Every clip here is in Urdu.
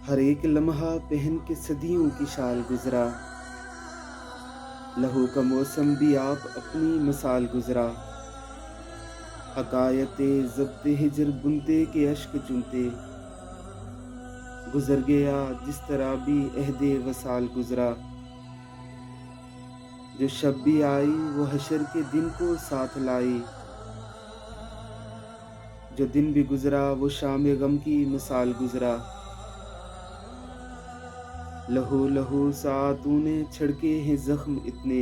ہر ایک لمحہ پہن کے صدیوں کی شال گزرا، لہو کا موسم بھی آپ اپنی مثال گزرا، حکایت ضبط ہجر بنتے کے اشک چنتے، گزر گیا جس طرح بھی عہد وصال گزرا، جو شب بھی آئی وہ حشر کے دن کو ساتھ لائی، جو دن بھی گزرا وہ شام غم کی مثال گزرا، لہو لہو ساعتوں نے چھڑکے ہیں زخم اتنے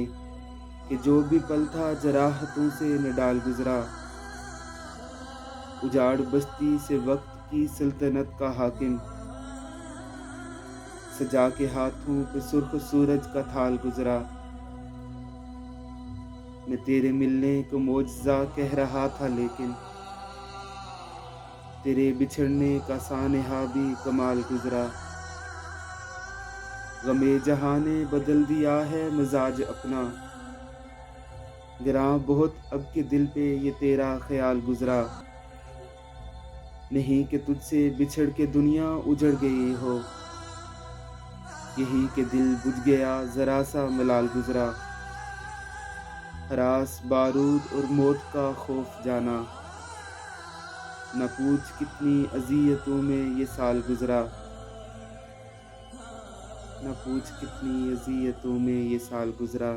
کہ جو بھی پل تھا جراحتوں سے نہ ڈال گزرا، اجاڑ بستی سے وقت کی سلطنت کا حاکم سجا کے ہاتھوں پہ سرخ سورج کا تھال گزرا، میں تیرے ملنے کو معجزہ کہہ رہا تھا لیکن تیرے بچھڑنے کا سانحہ بھی کمال گزرا، غم جہاں نے بدل دیا ہے مزاج اپنا، گراں بہت اب کے دل پہ یہ تیرا خیال گزرا، نہیں کہ تجھ سے بچھڑ کے دنیا اجڑ گئی ہو، یہی کہ دل بجھ گیا ذرا سا ملال گزرا، ہراس بارود اور موت کا خوف جانا، نہ پوچھ کتنی اذیتوں میں یہ سال گزرا، نہ پوچھ کتنی اذیتوں میں یہ سال گزرا۔